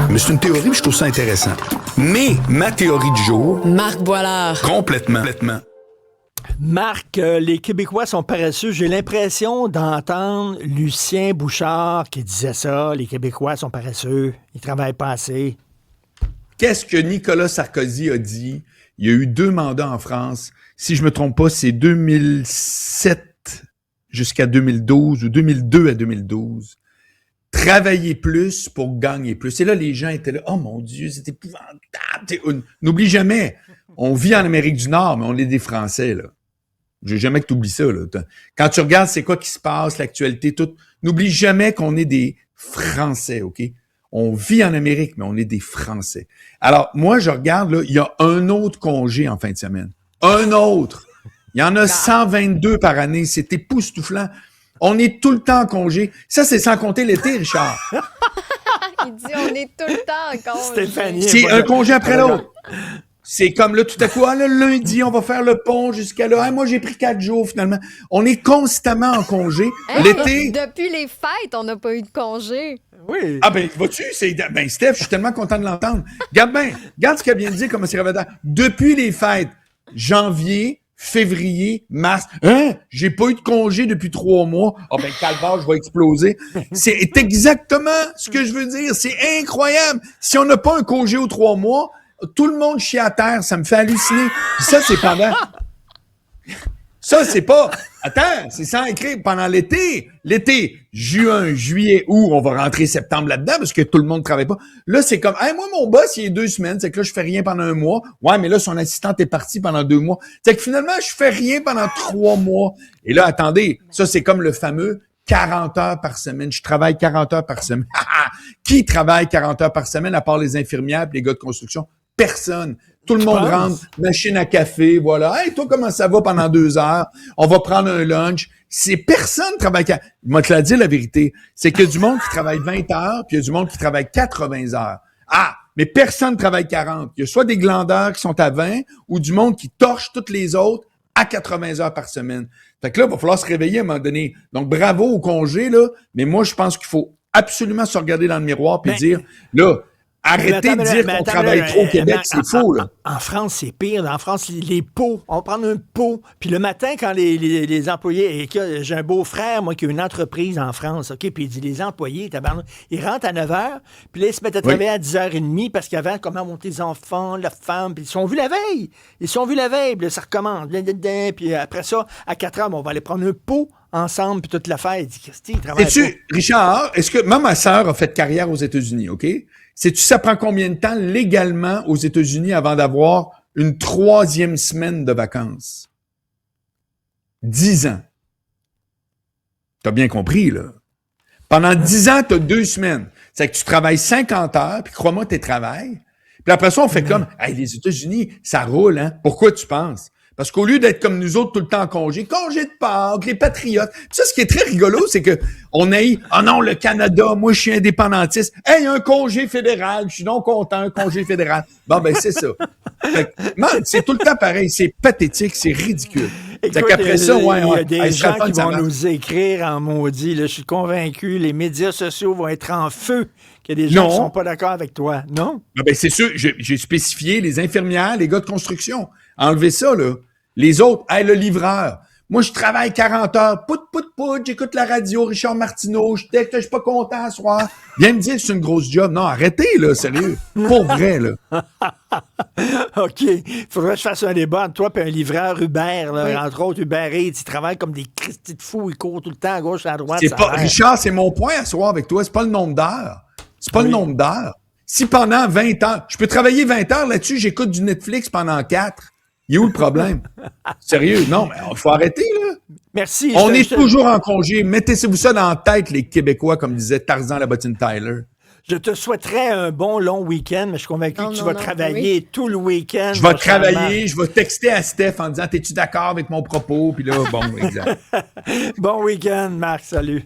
Mais c'est une théorie, puis je trouve ça intéressant. Mais ma théorie du jour... Marc Boilard. Complètement. Marc, les Québécois sont paresseux. J'ai l'impression d'entendre Lucien Bouchard qui disait ça. Les Québécois sont paresseux. Ils travaillent pas assez. Qu'est-ce que Nicolas Sarkozy a dit? Il y a eu 2 mandats en France. Si je me trompe pas, c'est 2007 jusqu'à 2012 ou 2002 à 2012. Travailler plus pour gagner plus. Et là, les gens étaient là, oh mon Dieu, c'est épouvantable. N'oublie jamais, on vit en Amérique du Nord, mais on est des Français, là. Je veux jamais que tu oublies ça, là. Quand tu regardes c'est quoi qui se passe, l'actualité, tout, n'oublie jamais qu'on est des Français, OK? On vit en Amérique, mais on est des Français. Alors, moi, je regarde, là, il y a un autre congé en fin de semaine. Un autre! Il y en a 122 par année. C'est époustouflant. On est tout le temps en congé. Ça, c'est sans compter l'été, Richard. Il dit on est tout le temps en congé. Stéphanie. C'est un congé après l'autre. C'est comme là, tout à coup, le lundi, on va faire le pont jusqu'à là. Moi, j'ai pris 4 jours, finalement. On est constamment en congé. L'été... Depuis les fêtes, on n'a pas eu de congé. Oui. Ah ben, vois-tu, Steph, je suis tellement content de l'entendre. Regarde ce qu'elle vient de dire, comment c'est révélateur. Depuis les fêtes, janvier, février, mars. J'ai pas eu de congé depuis 3 mois. Ah ben, calvaire, je vais exploser. C'est exactement ce que je veux dire. C'est incroyable. Si on n'a pas un congé aux 3 mois, tout le monde chie à terre. Ça me fait halluciner. Puis ça, c'est pendant... Ça, c'est pas... Attends, c'est sans écrire pendant l'été. L'été, juin, juillet, août, on va rentrer septembre là-dedans parce que tout le monde travaille pas. Là, c'est comme, moi, mon boss, il est 2 semaines. C'est que là, je fais rien pendant 1 mois. Ouais, mais là, son assistante est partie pendant 2 mois. C'est que finalement, je fais rien pendant 3 mois. Et là, attendez, ça, c'est comme le fameux 40 heures par semaine. Je travaille 40 heures par semaine. Qui travaille 40 heures par semaine à part les infirmières et les gars de construction? Personne. Tout le monde rentre, machine à café, voilà. Hey, toi, comment ça va pendant 2 heures? On va prendre un lunch. C'est personne travaille. Moi, te la dire la vérité. C'est qu'il y a du monde qui travaille 20 heures, puis il y a du monde qui travaille 80 heures. Ah! Mais personne travaille 40. Il y a soit des glandeurs qui sont à 20 ou du monde qui torche toutes les autres à 80 heures par semaine. Fait que là, il va falloir se réveiller à un moment donné. Donc, bravo au congé, là. Mais moi, je pense qu'il faut absolument se regarder dans le miroir puis dire, là, arrêtez de dire qu'on travaille trop au Québec, c'est faux, là. En France, c'est pire. En France, les pots, on va prendre un pot. Puis le matin, quand les employés... Et que j'ai un beau-frère, moi, qui a une entreprise en France, OK? Puis il dit, les employés, ils rentrent à 9h, puis là, ils se mettent à travailler à 10h30 parce qu'avant, comment monter les enfants, la femme, puis ils sont vus la veille. Puis là, ça recommence. Puis après ça, à 4h, on va aller prendre un pot ensemble, puis toute l'affaire. Il dit, Christy, il travaille pas. Richard, est-ce que... Moi, ma sœur a fait carrière aux États-Unis, OK? Sais-tu, ça prend combien de temps légalement aux États-Unis avant d'avoir une 3e semaine de vacances? 10 ans. T'as bien compris, là. Pendant 10 ans, t'as 2 semaines. C'est que tu travailles 50 heures, puis crois-moi, tu travailles. Puis après ça, on fait comme, les États-Unis, ça roule, hein? Pourquoi tu penses? Parce qu'au lieu d'être comme nous autres tout le temps en congé de Pâques, les patriotes. Puis ça, ce qui est très rigolo, c'est que on a eu, non, le Canada, moi, je suis indépendantiste. Un congé fédéral, je suis donc content, un congé fédéral. Bon, ben, c'est ça. Fait que, c'est tout le temps pareil. C'est pathétique, c'est ridicule. Écoute, qu'après ça, il y a des gens qui vont nous nous écrire en maudit. Là, je suis convaincu, les médias sociaux vont être en feu qu'il y a des gens qui ne sont pas d'accord avec toi. Non? Ben, c'est sûr, j'ai spécifié les infirmières, les gars de construction. Enlevez ça, là. Les autres, le livreur. Moi, je travaille 40 heures. Pout, j'écoute la radio, Richard Martineau. Je suis pas content ce soir. Viens me dire que c'est une grosse job. Non, arrêtez, là, sérieux. Pour vrai, là. OK. Il faudrait que je fasse un débat entre toi et un livreur Uber, là, Oui. entre autres Uber Eats. Ils travaillent comme des Christy de fous. Ils courent tout le temps à gauche et à droite. Richard, c'est mon point à soir avec toi. C'est pas le nombre d'heures. C'est pas le nombre d'heures. Si pendant 20 heures, je peux travailler 20 heures là-dessus, j'écoute du Netflix pendant 4. Il est où le problème? Sérieux? Non, mais il faut arrêter, là. Merci. On est toujours en congé. Mettez-vous ça dans la tête, les Québécois, comme disait Tarzan la bottine Tyler. Je te souhaiterais un bon long week-end, mais je suis convaincu que tu vas travailler tout le week-end. Je vais travailler, je vais texter à Steph en disant, t'es-tu d'accord avec mon propos? Puis là, bon, exact. Bon week-end, Marc, salut.